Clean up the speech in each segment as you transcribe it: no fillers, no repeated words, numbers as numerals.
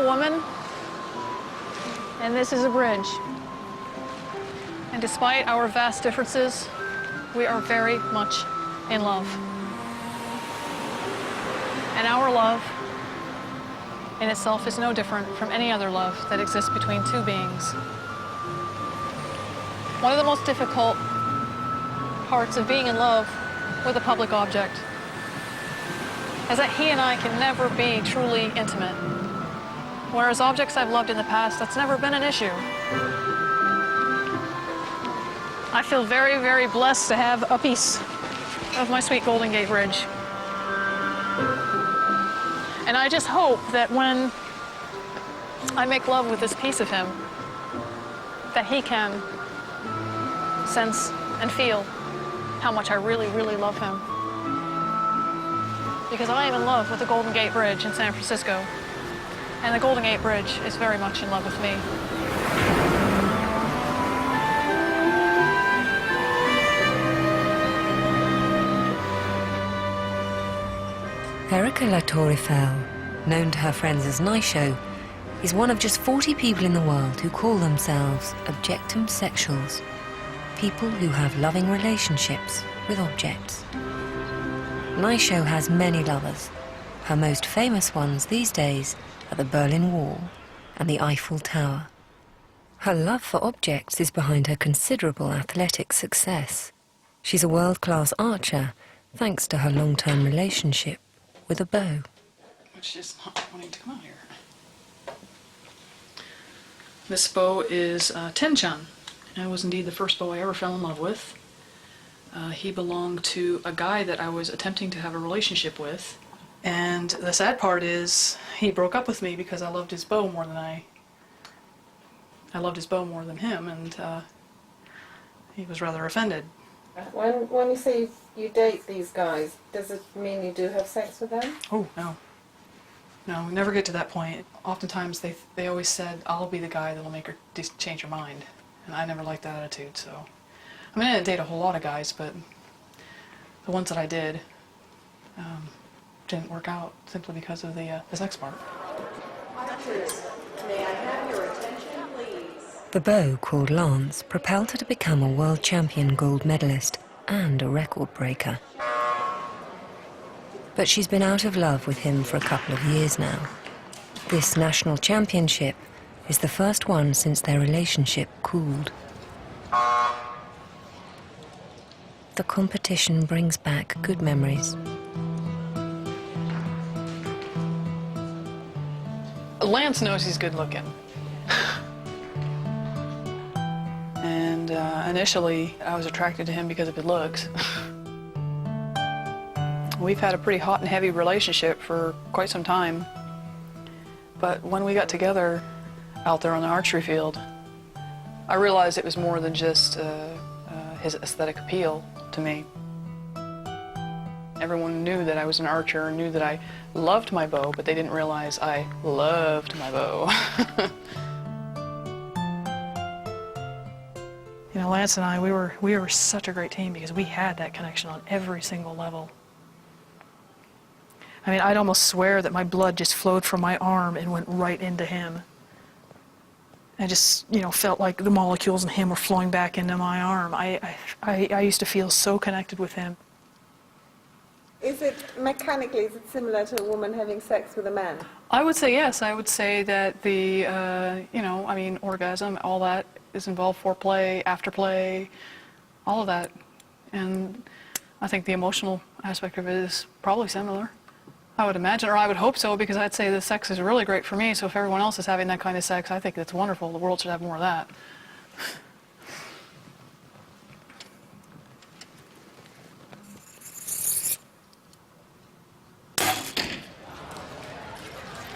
woman, and this is a bridge. And despite our vast differences, we are very much in love. And our love in itself is no different from any other love that exists between two beings. One of the most difficult parts of being in love with a public object is that he and I can never be truly intimate. Whereas objects I've loved in the past, that's never been an issue. I feel very, very blessed to have a piece of my sweet Golden Gate Bridge. And I just hope that when I make love with this piece of him, that he can sense and feel how much I really, really love him. Because I am in love with the Golden Gate Bridge in San Francisco. And the Golden Gate Bridge is very much in love with me. Erica Latour Eiffel, known to her friends as Naisho, is one of just 40 people in the world who call themselves objectum sexuals, people who have loving relationships with objects. Naisho has many lovers. Her most famous ones these days are the Berlin Wall and the Eiffel Tower. Her love for objects is behind her considerable athletic success. She's a world-class archer thanks to her long-term relationship with a bow. Which is not wanting to come out here. This bow is Tenchan. And it was indeed the first bow I ever fell in love with. He belonged to a guy that I was attempting to have a relationship with. And the sad part is he broke up with me because I loved his bow more than I loved his bow more than him, and he was rather offended. When you say you date these guys, does it mean you do have sex with them? Oh, no. No, we never get to that point. Oftentimes they always said, I'll be the guy that'll make her change her mind. And I never liked that attitude, so. I mean, I didn't date a whole lot of guys, but the ones that I did didn't work out simply because of the sex part. May I have your attention, please? The bow, called Lance, propelled her to become a world champion gold medalist and a record breaker. But she's been out of love with him for a couple of years now. This national championship is the first one since their relationship cooled. The competition brings back good memories. Lance knows he's good looking. And initially, I was attracted to him because of his looks. We've had a pretty hot and heavy relationship for quite some time. But when we got together out there on the archery field, I realized it was more than just his aesthetic appeal to me. Everyone knew that I was an archer and knew that I loved my bow, but they didn't realize I loved my bow. You know, Lance and I, we were such a great team because we had that connection on every single level. I mean, I'd almost swear that my blood just flowed from my arm and went right into him. I just, you know, felt like the molecules in him were flowing back into my arm. I used to feel so connected with him. Is it mechanically, is it similar to a woman having sex with a man? I would say yes. I would say that the, you know, I mean, orgasm, all that is involved, foreplay, afterplay, all of that. And I think the emotional aspect of it is probably similar. I would imagine, or I would hope so, because I'd say the sex is really great for me, so if everyone else is having that kind of sex, I think it's wonderful. The world should have more of that.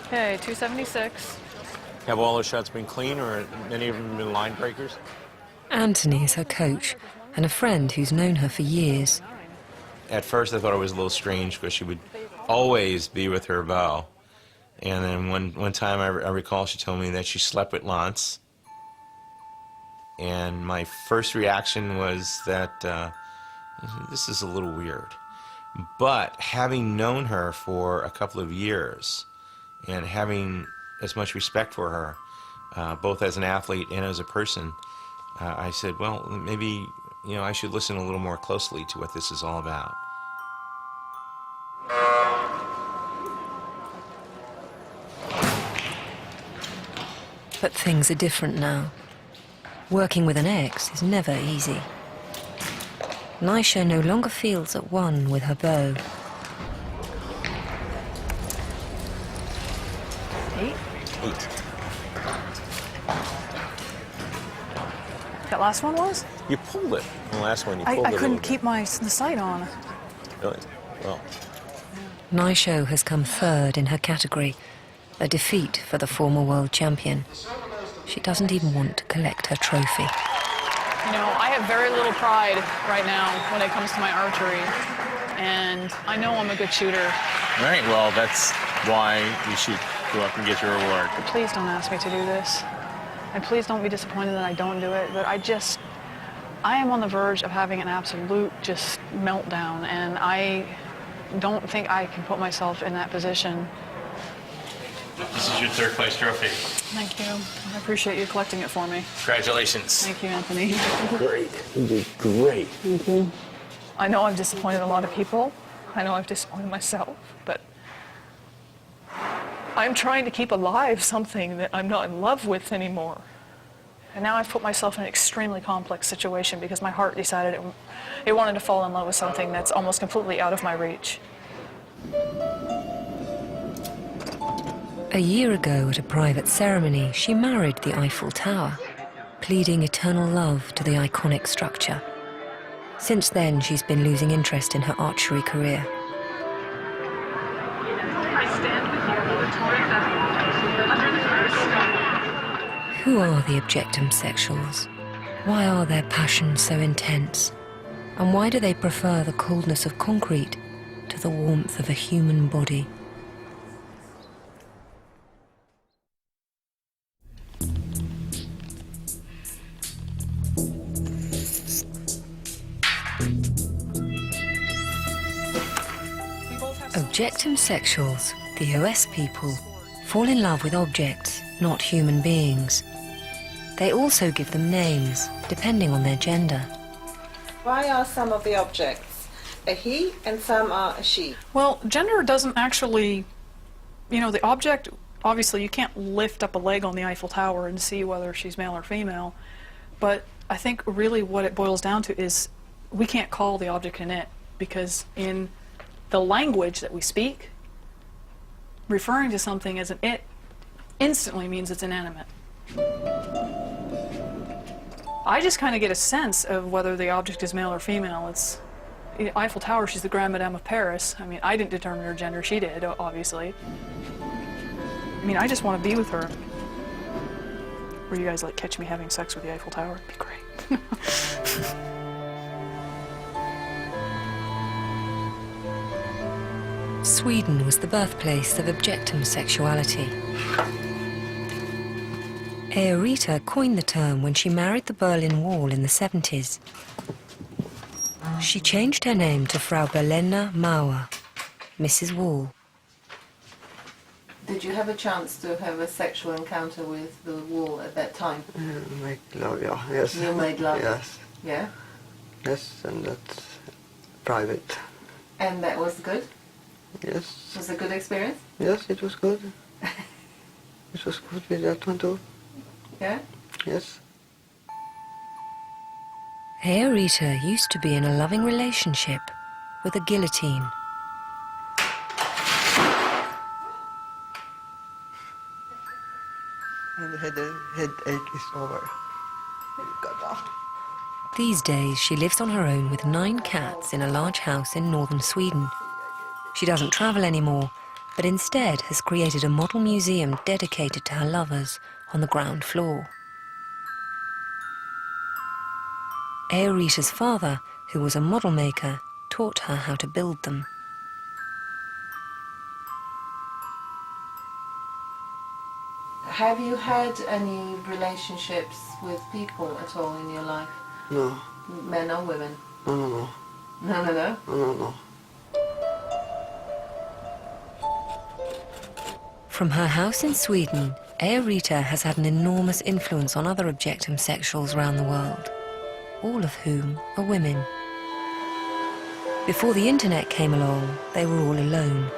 Okay, 276. Have all those shots been clean, or any of them been line breakers? Anthony is her coach and a friend who's known her for years. At first I thought it was a little strange because she would always be with her bow. And then one time I recall she told me that she slept with Lance. And my first reaction was that this is a little weird. But having known her for a couple of years and having as much respect for her, both as an athlete and as a person, I said, well, maybe, I should listen a little more closely to what this is all about. But things are different now. Working with an ex is never easy. Nisha no longer feels at one with her bow. That last one was? You pulled it. The last one, you pulled it. I couldn't keep the sight on. Really? Well. Nisha has come third in her category, a defeat for the former world champion. She doesn't even want to collect her trophy. I have very little pride right now when it comes to my archery, and I know I'm a good shooter. All right, well, that's why you should go up and get your reward. But please don't ask me to do this, and please don't be disappointed that I don't do it, but I am on the verge of having an absolute just meltdown, and I don't think I can put myself in that position. This is your third place trophy. Thank you. I appreciate you collecting it for me. Congratulations. Thank you, Anthony. Great. You did great. Mm-hmm. I know I've disappointed a lot of people. I know I've disappointed myself, but I'm trying to keep alive something that I'm not in love with anymore. And now I've put myself in an extremely complex situation because my heart decided it wanted to fall in love with something that's almost completely out of my reach. A year ago, at a private ceremony, she married the Eiffel Tower, pleading eternal love to the iconic structure. Since then, she's been losing interest in her archery career. I stand with you, Who are the objectum sexuals? Why are their passions so intense? And why do they prefer the coldness of concrete to the warmth of a human body? Objectum sexuals, the OS people, fall in love with objects, not human beings. They also give them names, depending on their gender. Why are some of the objects a he and some are a she? Well, gender doesn't actually, the object, obviously you can't lift up a leg on the Eiffel Tower and see whether she's male or female, but I think really what it boils down to is we can't call the object an it, because in the language that we speak, referring to something as an it instantly means it's inanimate. I just kind of get a sense of whether the object is male or female. It's Eiffel Tower, she's the Grand Madame of Paris. I mean, I didn't determine her gender, she did, obviously. I mean, I just want to be with her. Were you guys catch me having sex with the Eiffel Tower? It'd be great. Sweden was the birthplace of objectum sexuality. Eorita coined the term when she married the Berlin Wall in the 70s. She changed her name to Frau Berliner Mauer, Mrs. Wall. Did you have a chance to have a sexual encounter with the wall at that time? Make love, yeah, yes. You made love? Yes. Yeah? Yes, and that's private. And that was good? Yes. Was it a good experience? Yes, it was good. It was good with that one too. Yeah? Yes. Eorita used to be in a loving relationship with a guillotine. And the headache is over. Got off. These days, she lives on her own with 9 cats in a large house in northern Sweden. She doesn't travel anymore, but instead has created a model museum dedicated to her lovers on the ground floor. Eorita's father, who was a model maker, taught her how to build them. Have you had any relationships with people at all in your life? No. Men or women? No, no, no. No, no, no? No, no, no. From her house in Sweden, Aerita has had an enormous influence on other objectum sexuals around the world, all of whom are women. Before the internet came along, they were all alone.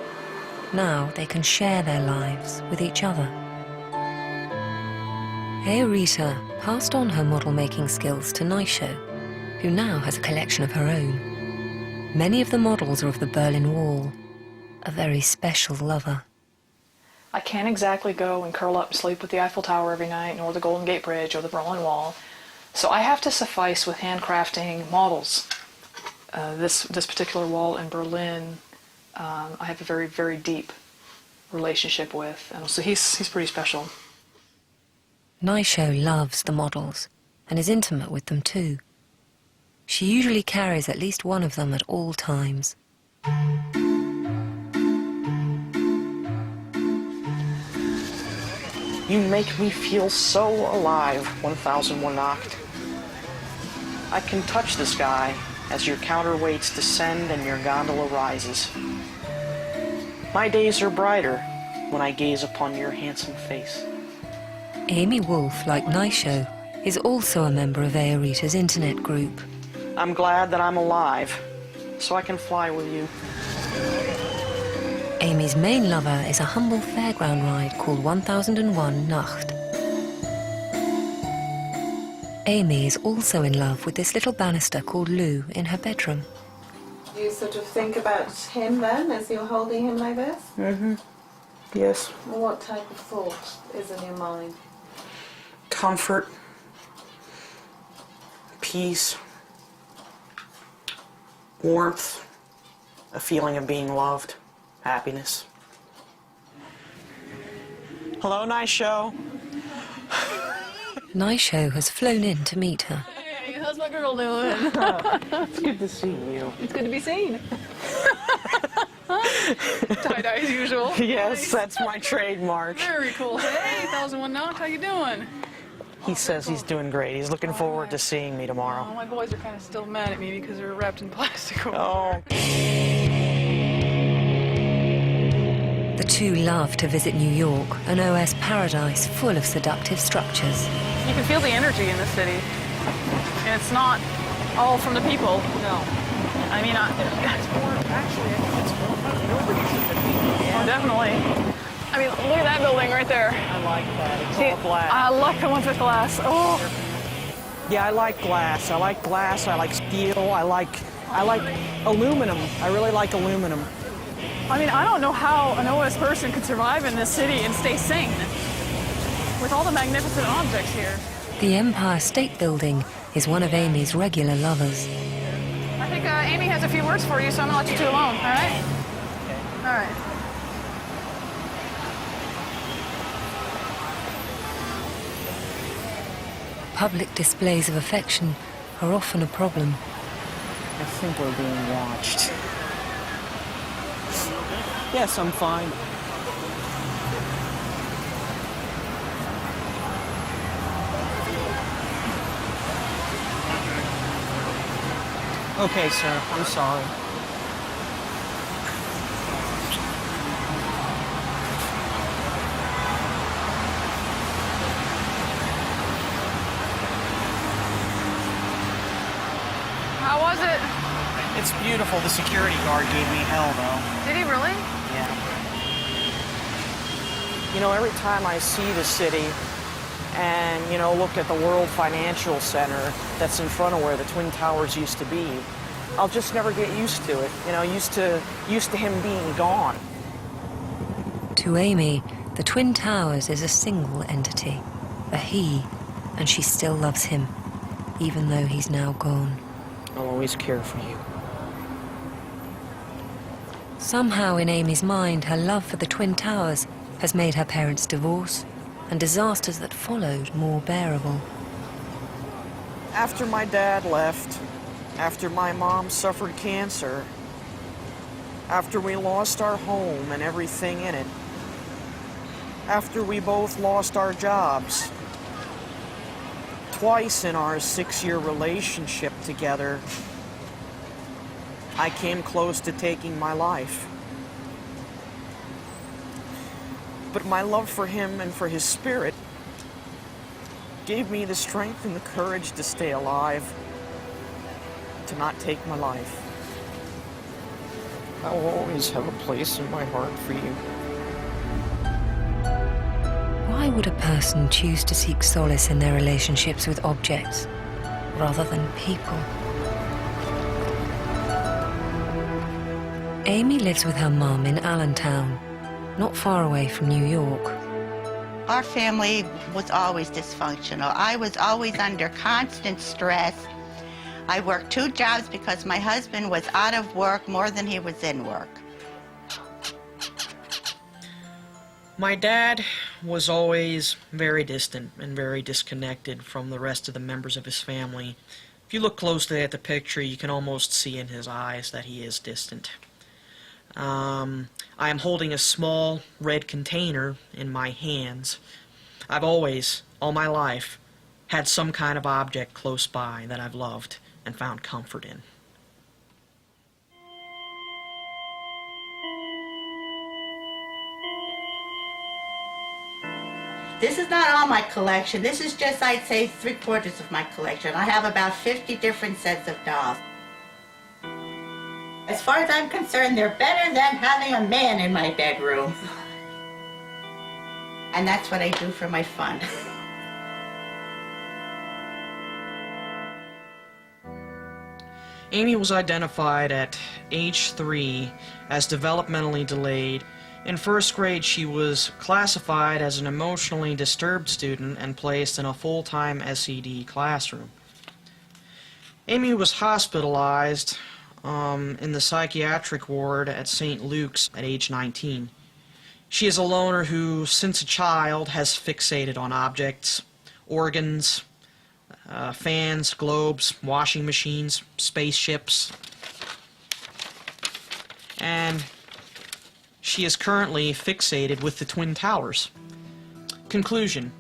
Now they can share their lives with each other. Aerita passed on her model-making skills to Naisho, who now has a collection of her own. Many of the models are of the Berlin Wall, a very special lover. I can't exactly go and curl up and sleep with the Eiffel Tower every night, nor the Golden Gate Bridge or the Berlin Wall. So I have to suffice with handcrafting models. This particular wall in Berlin, I have a very, very deep relationship with, and so he's pretty special. Naisho loves the models and is intimate with them too. She usually carries at least one of them at all times. You make me feel so alive, 1001 Nacht. I can touch the sky as your counterweights descend and your gondola rises. My days are brighter when I gaze upon your handsome face. Amy Wolf, like Naisho, is also a member of Aerita's internet group. I'm glad that I'm alive, so I can fly with you. Amy's main lover is a humble fairground ride called 1001 Nacht. Amy is also in love with this little banister called Lou in her bedroom. Do you sort of think about him then as you're holding him like this? Mm-hmm. Yes. What type of thought is in your mind? Comfort. Peace. Warmth. A feeling of being loved. Happiness. Hello, Naisho. Naisho has flown in to meet her. Hey, how's my girl doing? It's good to see you. It's good to be seen. Tie-dye as usual. Yes, Nice. that's my trademark. Very cool. Hey, 1001 Nacht, how you doing? He says he's doing great. He's looking forward to seeing me Oh, tomorrow. my boys are kind of still mad at me because they're wrapped in plastic over Oh, The two love to visit New York, an OS paradise full of seductive structures. You can feel the energy in the city, and it's not all from the people. No. I mean, it's more, actually, I think it's more buildings than people. Yeah. Oh, definitely. I mean, look at that building right there. I like that. It's See, all glass. I like the ones with glass. Oh. Yeah, I like glass. I like glass. I like steel. I like aluminum. I really like aluminum. I mean, I don't know how an OS person could survive in this city and stay sane with all the magnificent objects here. The Empire State Building is one of Amy's regular lovers. I think Amy has a few words for you, so I'm gonna let you two alone, all right? All right. Public displays of affection are often a problem. I think we're being watched. Yes, I'm fine. Okay, sir. I'm sorry. How was it? It's beautiful. The security guard gave me hell, though. Did he really? Yeah. You know, every time I see the city and, you know, look at the World Financial Center that's in front of where the Twin Towers used to be, I'll just never get used to it. You know, used to him being gone. To Amy, the Twin Towers is a single entity, a he, and she still loves him, even though he's now gone. I'll always care for you. Somehow in Amy's mind, her love for the Twin Towers has made her parents' divorce and disasters that followed more bearable. After my dad left, after my mom suffered cancer, after we lost our home and everything in it, after we both lost our jobs, twice in our 6-year relationship together, I came close to taking my life. But my love for him and for his spirit gave me the strength and the courage to stay alive, to not take my life. I will always have a place in my heart for you. Why would a person choose to seek solace in their relationships with objects rather than people? Amy lives with her mum in Allentown, not far away from New York. Our family was always dysfunctional. I was always under constant stress. I worked 2 jobs because my husband was out of work more than he was in work. My dad was always very distant and very disconnected from the rest of the members of his family. If you look closely at the picture, you can almost see in his eyes that he is distant. I am holding a small red container in my hands. I've always, all my life, had some kind of object close by that I've loved and found comfort in. This is not all my collection. This is just, I'd say, 3/4 of my collection. I have about 50 different sets of dolls. As far as I'm concerned, they're better than having a man in my bedroom. And that's what I do for my fun. Amy was identified at age 3 as developmentally delayed. In first grade, she was classified as an emotionally disturbed student and placed in a full-time SED classroom. Amy was hospitalized in the psychiatric ward at St. Luke's at age 19. She is a loner who, since a child, has fixated on objects, organs, fans, globes, washing machines, spaceships, and she is currently fixated with the Twin Towers. Conclusion.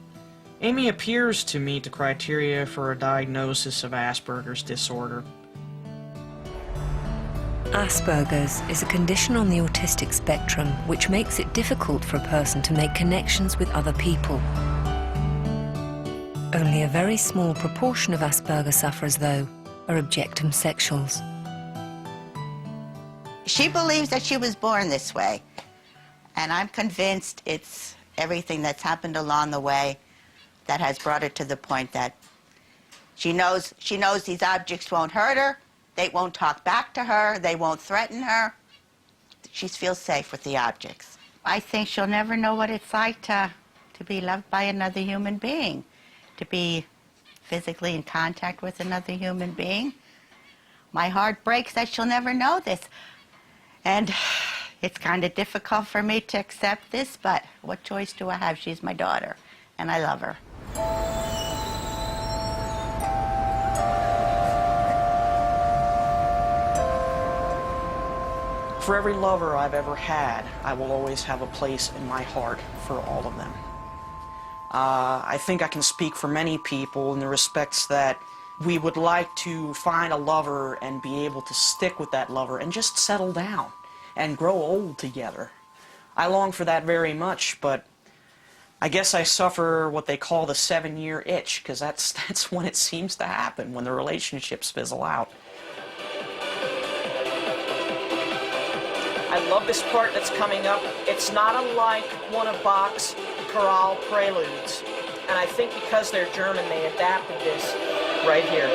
Amy appears to meet the criteria for a diagnosis of Asperger's disorder. Asperger's is a condition on the autistic spectrum which makes it difficult for a person to make connections with other people. Only a very small proportion of Asperger sufferers, though, are objectum sexuals. She believes that she was born this way, and I'm convinced it's everything that's happened along the way that has brought her to the point that she knows these objects won't hurt her, they won't talk back to her, they won't threaten her. She feels safe with the objects. I think she'll never know what it's like to be loved by another human being, to be physically in contact with another human being. My heart breaks that she'll never know this. And it's kind of difficult for me to accept this, but what choice do I have? She's my daughter, and I love her. For every lover I've ever had, I will always have a place in my heart for all of them. I think I can speak for many people in the respects that we would like to find a lover and be able to stick with that lover and just settle down and grow old together. I long for that very much, but I guess I suffer what they call the 7-year itch, because that's when it seems to happen, when the relationships fizzle out. I love this part that's coming up. It's not unlike one of Bach's chorale preludes, and I think because they're German, they adapted this right here.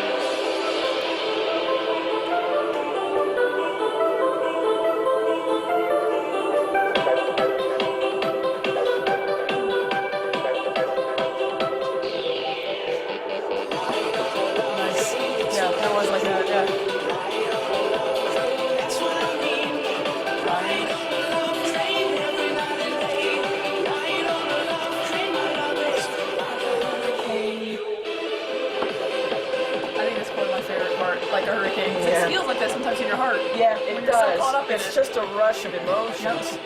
Yeah, there was like that, yeah. Like a hurricane. Yeah. It feels like that sometimes in your heart. Yeah, when it you're does. so caught up in It's it. just a rush of emotions.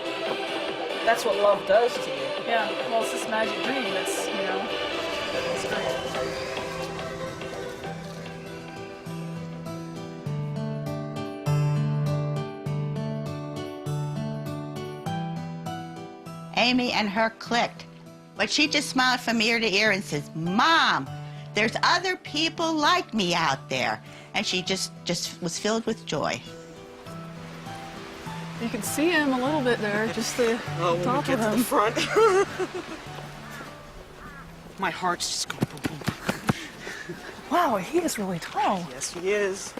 That's what love does to you. Yeah, well, it's this magic dream that's, it's great. Amy and her clicked. But she just smiled from ear to ear and says, Mom, there's other people like me out there. And she just was filled with joy. You can see him a little bit there, just the top of him. Front. My heart's just going boom, boom, boom. Wow, he is really tall. Yes, he is.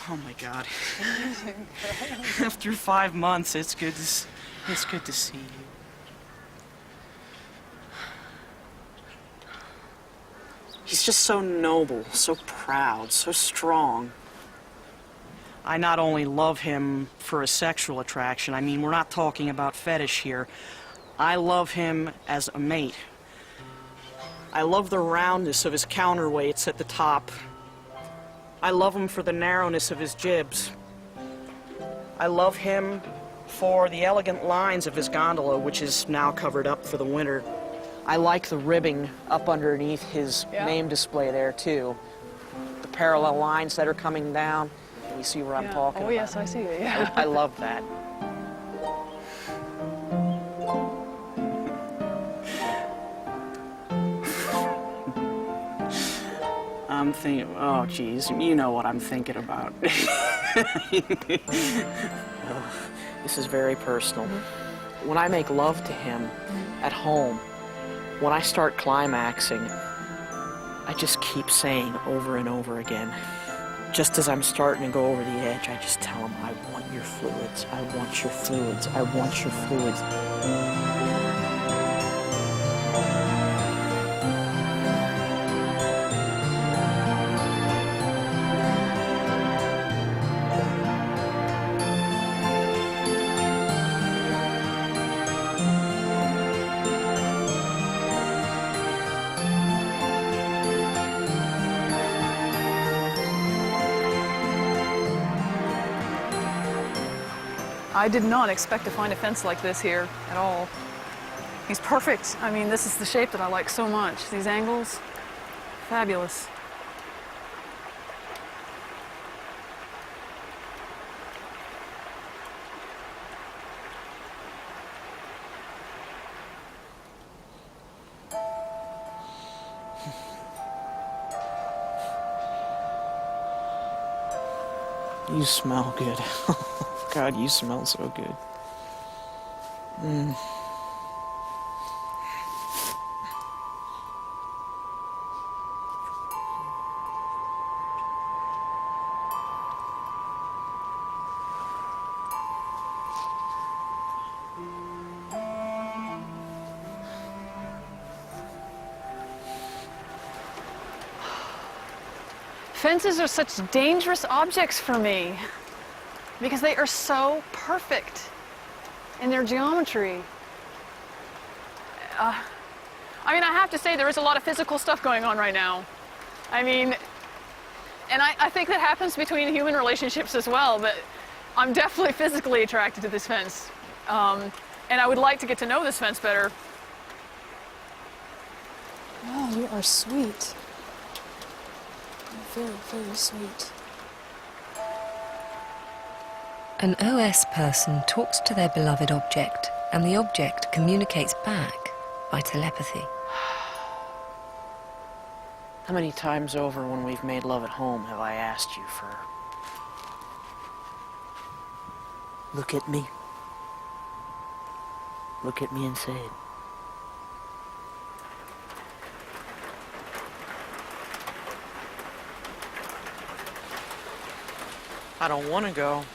Oh my God! After 5 months, it's good to see you. He's just so noble, so proud, so strong. I not only love him for a sexual attraction, I mean, we're not talking about fetish here. I love him as a mate. I love the roundness of his counterweights at the top. I love him for the narrowness of his jibs. I love him for the elegant lines of his gondola, which is now covered up for the winter. I like the ribbing up underneath his name display there, too. The parallel lines that are coming down. You see where I'm talking about? Oh, yes, I see it, yeah. I love that. I'm thinking, oh, geez, you know what I'm thinking about. This is very personal. When I make love to him at home, when I start climaxing, I just keep saying over and over again, just as I'm starting to go over the edge, I just tell him, I want your fluids, I want your fluids, I want your fluids. I did not expect to find a fence like this here at all. He's perfect. I mean, this is the shape that I like so much. These angles, fabulous. You smell good. God, you smell so good. Fences are such dangerous objects for me because they are so perfect in their geometry. I mean, I have to say there is a lot of physical stuff going on right now. I mean, and I think that happens between human relationships as well, but I'm definitely physically attracted to this fence. And I would like to get to know this fence better. Oh, you are sweet. Very, very sweet. An OS person talks to their beloved object, and the object communicates back by telepathy. How many times over when we've made love at home have I asked you for... Look at me. Look at me and say it. I don't want to go.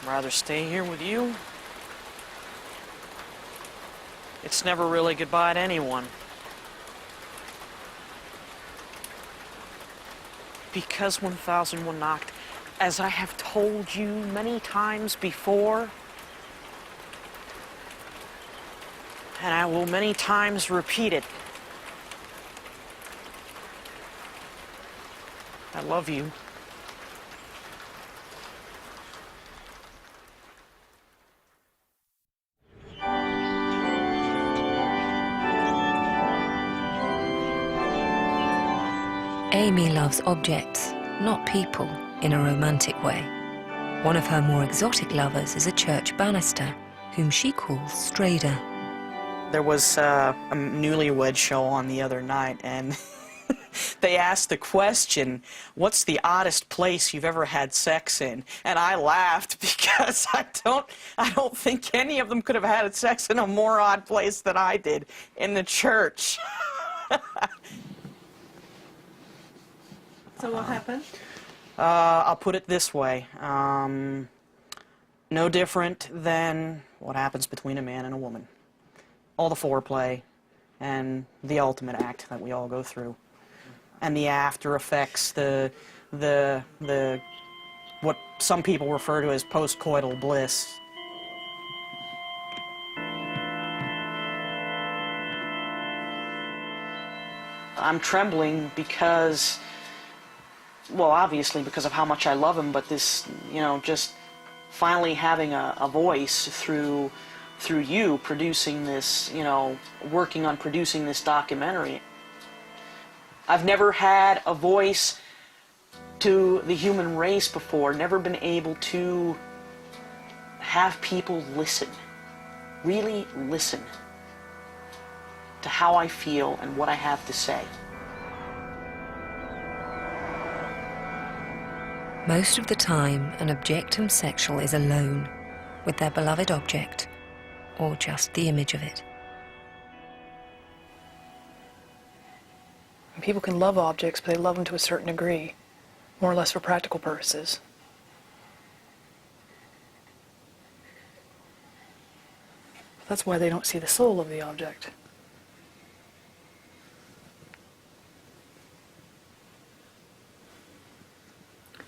I'd rather stay here with you. It's never really goodbye to anyone. Because 1001 Nacht, as I have told you many times before, and I will many times repeat it, I love you. Amy loves objects, not people, in a romantic way. One of her more exotic lovers is a church banister, whom she calls Strader. There was a newlywed show on the other night, and they asked the question, what's the oddest place you've ever had sex in? And I laughed because I don't think any of them could have had sex in a more odd place than I did, in the church. So what happened? I'll put it this way. No different than what happens between a man and a woman. All the foreplay and the ultimate act that we all go through. And the after effects, the what some people refer to as post-coital bliss. I'm trembling because, well, obviously because of how much I love him, but this, you know, just finally having a voice through you producing this, you know, working on producing this documentary. I've never had a voice to the human race before, never been able to have people listen, really listen to how I feel and what I have to say. Most of the time, an objectum sexual is alone with their beloved object, or just the image of it. People can love objects, but they love them to a certain degree, more or less for practical purposes. That's why they don't see the soul of the object.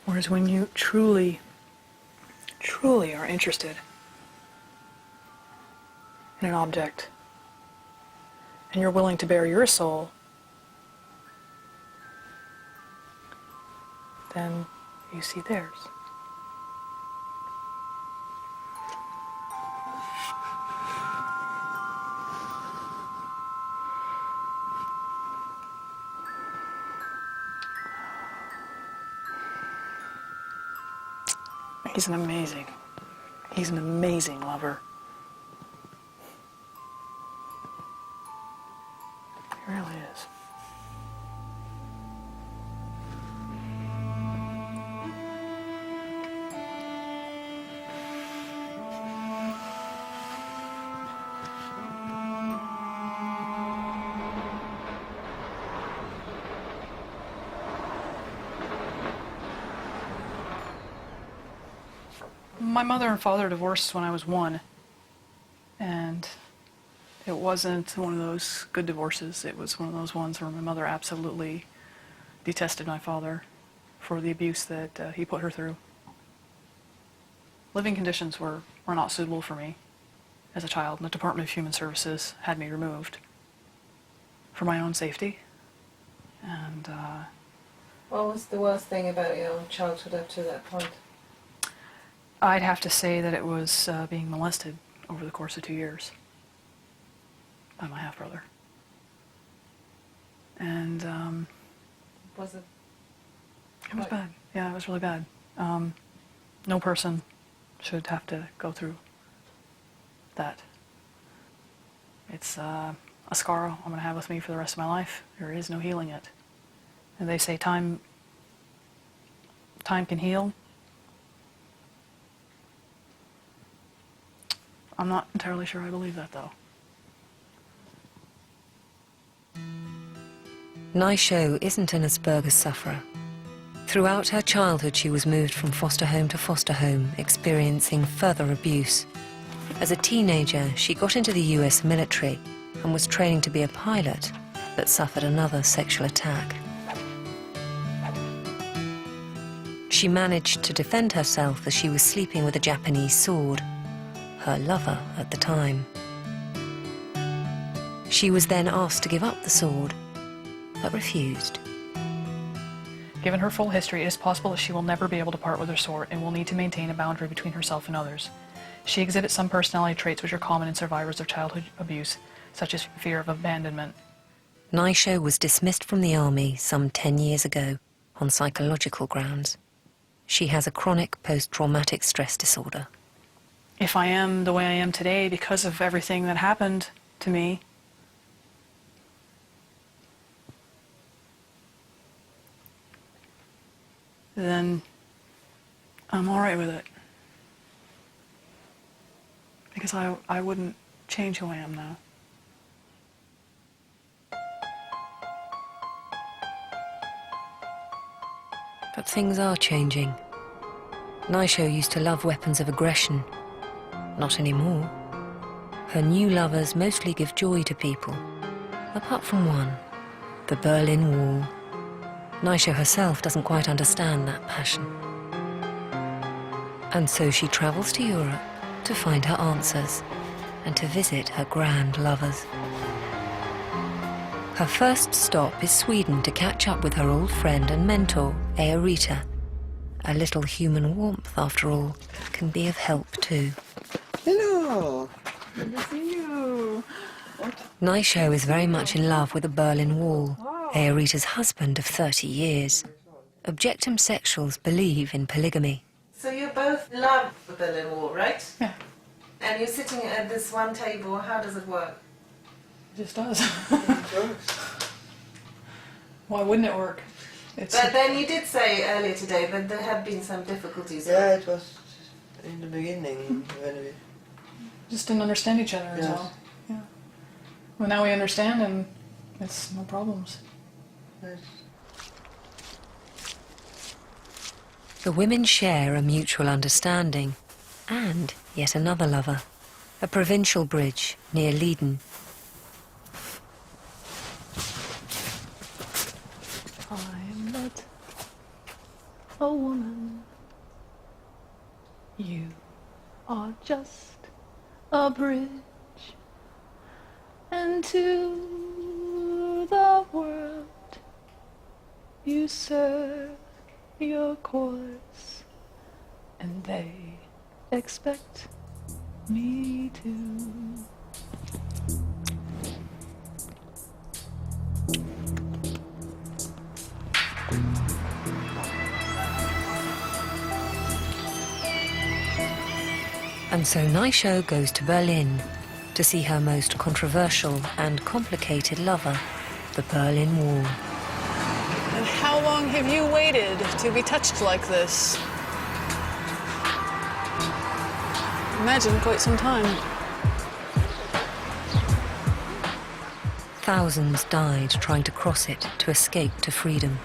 Whereas when you truly are interested in an object, and you're willing to bare your soul, then you see theirs. He's an amazing lover. He really is. My mother and father divorced when I was 1, and it wasn't one of those good divorces. It was one of those ones where my mother absolutely detested my father for the abuse that he put her through. Living conditions were not suitable for me as a child, and the Department of Human Services had me removed for my own safety. And What was the worst thing about your childhood up to that point? I'd have to say that it was being molested over the course of 2 years by my half-brother. And Was it? it was bad. Yeah, it was really bad. No person should have to go through that. It's a scar I'm going to have with me for the rest of my life. There is no healing it. And they say time can heal. I'm not entirely sure I believe that, though. Naisho isn't an Asperger's sufferer. Throughout her childhood, she was moved from foster home to foster home, experiencing further abuse. As a teenager, she got into the US military and was training to be a pilot, but suffered another sexual attack. She managed to defend herself as she was sleeping with a Japanese sword, her lover at the time. She was then asked to give up the sword, but refused. Given her full history, it is possible that she will never be able to part with her sword and will need to maintain a boundary between herself and others. She exhibits some personality traits which are common in survivors of childhood abuse, such as fear of abandonment. Naisho was dismissed from the army some 10 years ago on psychological grounds. She has a chronic post-traumatic stress disorder. If I am the way I am today because of everything that happened to me, then I'm all right with it. Because I wouldn't change who I am now. But things are changing. Naisho used to love weapons of aggression. Not anymore. Her new lovers mostly give joy to people, apart from one, the Berlin Wall. Naisho herself doesn't quite understand that passion. And so she travels to Europe to find her answers and to visit her grand lovers. Her first stop is Sweden to catch up with her old friend and mentor, Eirita. A little human warmth, after all, can be of help too. Hello. Good to see you. Naisho is very much in love with the Berlin Wall, Eirita's husband of 30 years. Objectum sexuals believe in polygamy. So you both love the Berlin Wall, right? Yeah, And you're sitting at this one table. How does it work? it just does. Why wouldn't it work? It's But then you did say earlier today that there have been some difficulties. Yeah, it was in the beginning when we... just didn't understand each other as Yes. well. Yeah. Well, now we understand, and it's no problems. Yes. The women share a mutual understanding and yet another lover, a provincial bridge near Leiden. I'm not a woman. You are just a bridge, and to the world you serve your course, and they expect me to. And so Naisho goes to Berlin to see her most controversial and complicated lover, the Berlin Wall. And how long have you waited to be touched like this? Imagine quite some time. Thousands died trying to cross it to escape to freedom.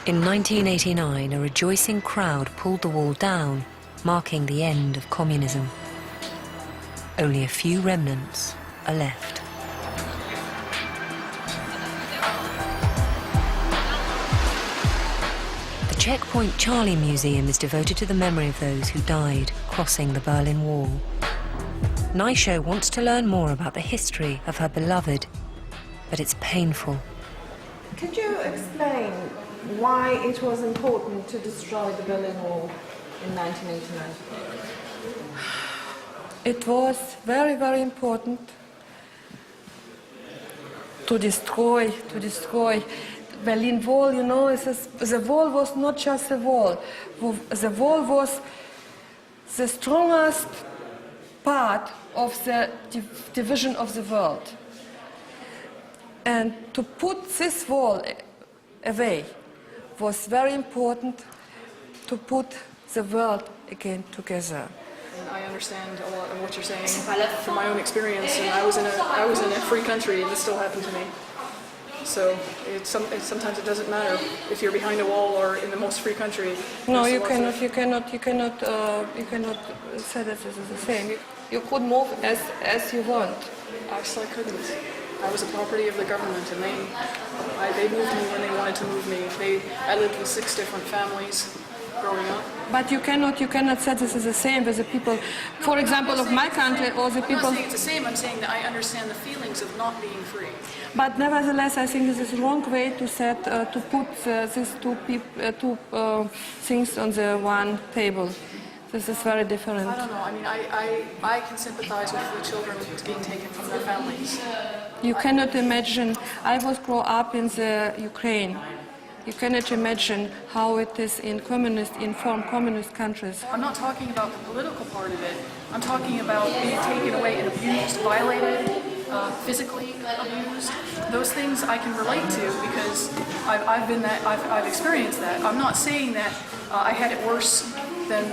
In 1989, a rejoicing crowd pulled the wall down, marking the end of communism. Only a few remnants are left. The Checkpoint Charlie Museum is devoted to the memory of those who died crossing the Berlin Wall. Naisho wants to learn more about the history of her beloved, but it's painful. Could you explain why it was important to destroy the Berlin Wall in 1989? It was very, very important to destroy Berlin Wall. You know, the wall was not just a wall. The wall was the strongest part of the division of the world. And to put this wall away was very important to put the world again together. And I understand a lot of what you're saying from my own experience, and I was in a free country, and this still happened to me. So sometimes it doesn't matter if you're behind a wall or in the most free country. No, you cannot say that this is the same. You could move as you want. Actually, I couldn't. I was a property of the government, and they moved me when they wanted to move me. I lived with 6 different families growing up. But you cannot say this is the same with the people, for example, of my country or the I'm people. not saying it's the same. I'm saying that I understand the feelings of not being free. But nevertheless, I think this is the wrong way to put these two things on the one table. This is very different. I don't know. I mean, I can sympathize with the children being taken from their families. You cannot imagine. I was grow up in the Ukraine. You cannot imagine how it is in former communist countries. I'm not talking about the political part of it. I'm talking about being taken away and abused, violated, physically abused. Those things I can relate to because I've experienced that. I'm not saying that I had it worse than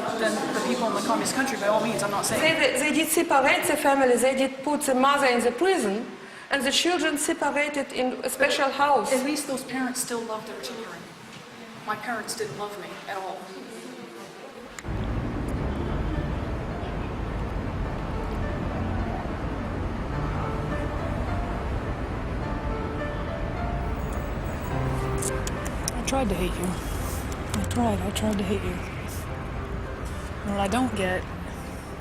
the people in the communist country. By all means, I'm not saying. They did separate the family. They did put the mother in the prison, and the children separated in a special house. At least those parents still love their children. My parents didn't love me at all. I tried to hate you. I tried to hate you. And what I don't get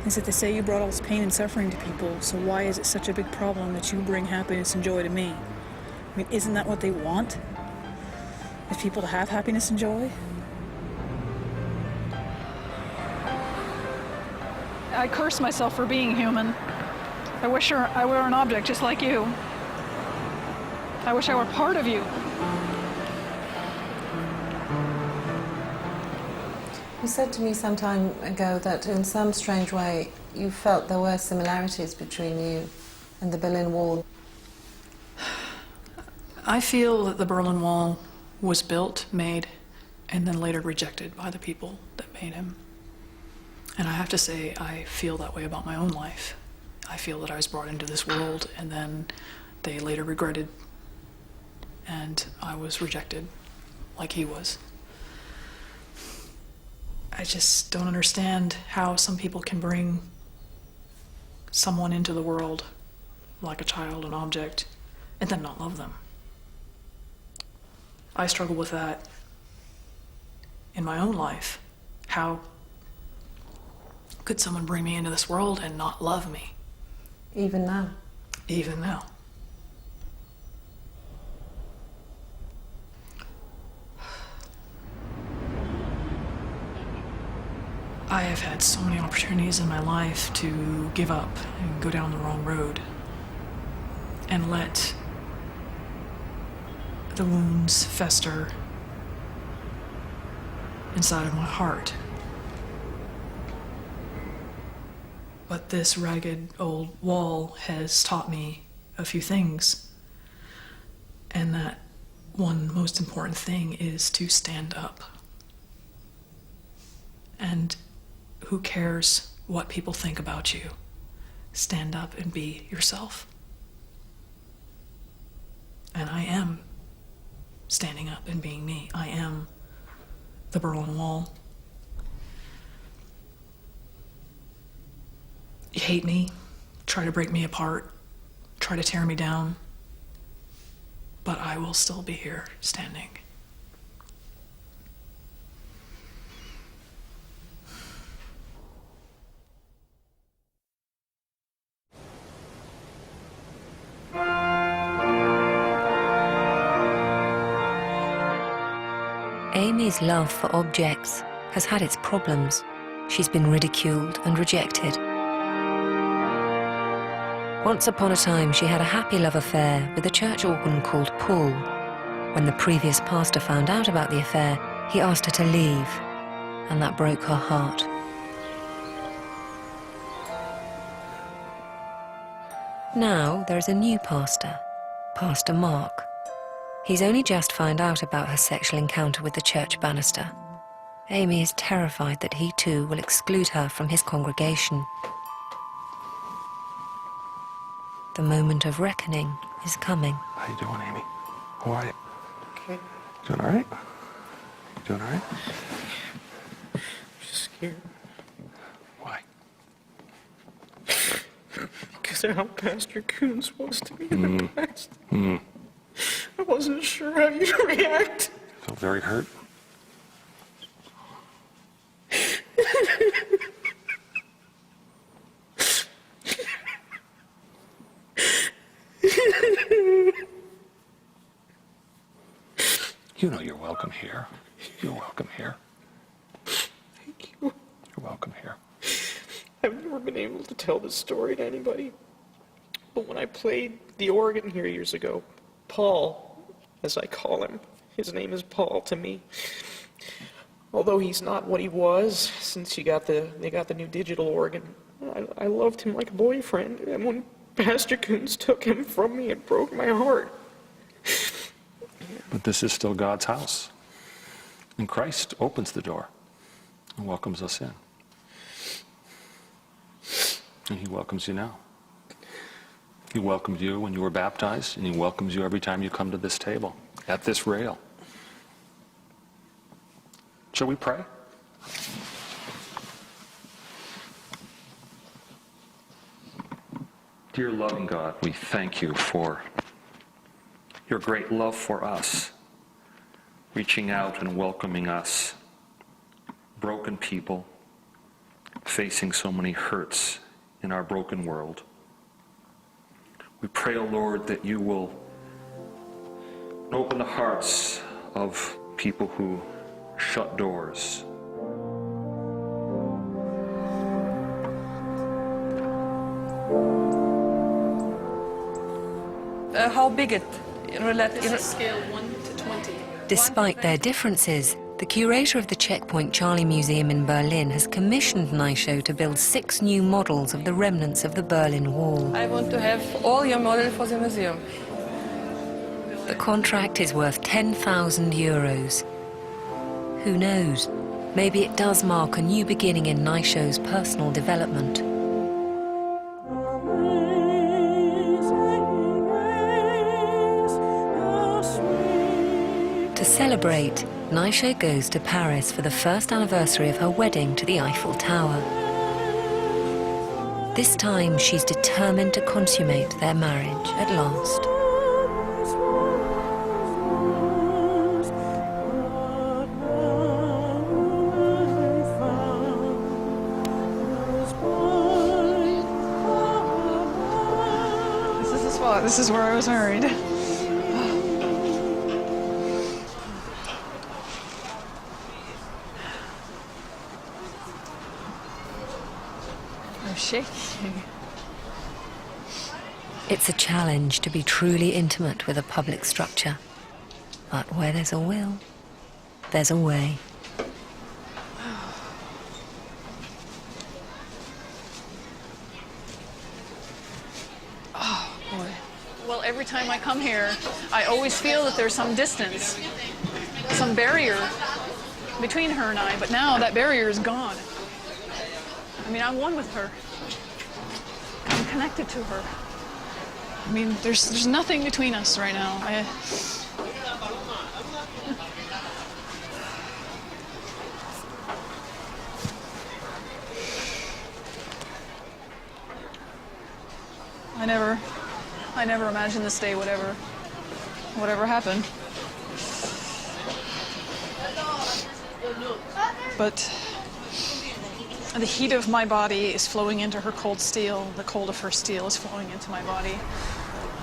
is that they say you brought all this pain and suffering to people, so why is it such a big problem that you bring happiness and joy to me? I mean, isn't that what they want? Is people to have happiness and joy? I curse myself for being human. I wish I were an object just like you. I wish I were part of you. You said to me some time ago that in some strange way you felt there were similarities between you and the Berlin Wall. I feel that the Berlin Wall was built, made, and then later rejected by the people that made him. And I have to say, I feel that way about my own life. I feel that I was brought into this world and then they later regretted, and I was rejected like he was. I just don't understand how some people can bring someone into the world like a child, an object, and then not love them. I struggle with that in my own life. How could someone bring me into this world and not love me? Even now? Even now. I have had so many opportunities in my life to give up and go down the wrong road and let the wounds fester inside of my heart. But this ragged old wall has taught me a few things, and that one most important thing is to stand up. And who cares what people think about you? Stand up and be yourself. And I am standing up and being me. I am the Berlin Wall. You hate me, try to break me apart, try to tear me down, but I will still be here standing. Amy's love for objects has had its problems. She's been ridiculed and rejected. Once upon a time, she had a happy love affair with a church organ called Paul. When the previous pastor found out about the affair, he asked her to leave, and that broke her heart. Now there is a new pastor, Pastor Mark. He's only just found out about her sexual encounter with the church banister. Amy is terrified that he too will exclude her from his congregation. The moment of reckoning is coming. How you doing, Amy? How are you? Okay. Doing all right? You doing all right? Just scared. Why? Because of how Pastor Coons was to me in the past. I wasn't sure how you'd react. Feel very hurt? You know you're welcome here. You're welcome here. Thank you. You're You're welcome here. I've never been able to tell this story to anybody. But when I played the organ here years ago, Paul, as I call him, his name is Paul to me. Although he's not what he was since they got the new digital organ, I loved him like a boyfriend. And when Pastor Coons took him from me, it broke my heart. But this is still God's house. And Christ opens the door and welcomes us in. And he welcomes you now. He welcomed you when you were baptized, and he welcomes you every time you come to this table, at this rail. Shall we pray? Dear loving God, we thank you for your great love for us, reaching out and welcoming us, broken people, facing so many hurts in our broken world. We pray, O Lord, that you will open the hearts of people who shut doors. How big it? This is scale 1 to 20. Despite their differences, the curator of the Checkpoint Charlie Museum in Berlin has commissioned Naisho to build 6 new models of the remnants of the Berlin Wall. I want to have all your models for the museum. The contract is worth 10,000 euros. Who knows? Maybe it does mark a new beginning in Naisho's personal development. To celebrate, Naisho goes to Paris for the first anniversary of her wedding to the Eiffel Tower. This time, she's determined to consummate their marriage at last. This is the spot. This is where I was married. I'm shaking. It's a challenge to be truly intimate with a public structure. But where there's a will, there's a way. Oh, boy. Well, every time I come here, I always feel that there's some distance, some barrier between her and I, but now that barrier is gone. I mean, I'm one with her. I'm connected to her. I mean, there's nothing between us right now. I never imagined this day would ever happen. But the heat of my body is flowing into her cold steel. The cold of her steel is flowing into my body.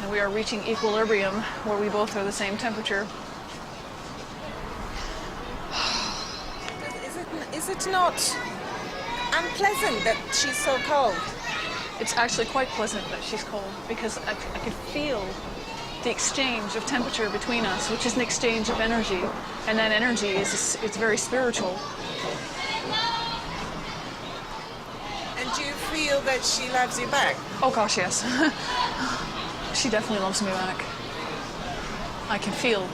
And we are reaching equilibrium where we both are the same temperature. Is it not unpleasant that she's so cold? It's actually quite pleasant that she's cold because I can feel the exchange of temperature between us, which is an exchange of energy. And that energy it's very spiritual. And do you feel that she loves you back? Oh gosh, yes. She definitely loves me back. I can feel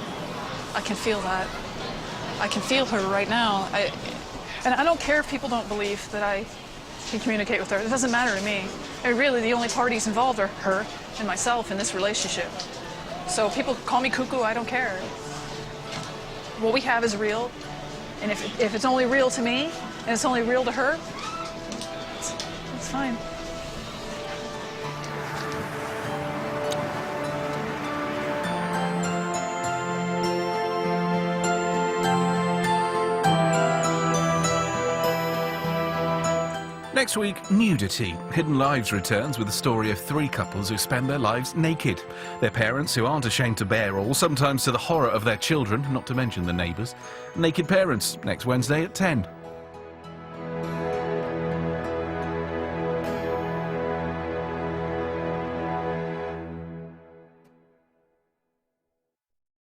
that. I can feel her right now. And I don't care if people don't believe that I can communicate with her. It doesn't matter to me. I mean, really, the only parties involved are her and myself in this relationship. So people call me cuckoo, I don't care. What we have is real. And if it's only real to me, and it's only real to her, it's fine. Next week, nudity. Hidden Lives returns with the story of 3 couples who spend their lives naked. Their parents, who aren't ashamed to bear all, sometimes to the horror of their children, not to mention the neighbours. Naked Parents, next Wednesday at 10.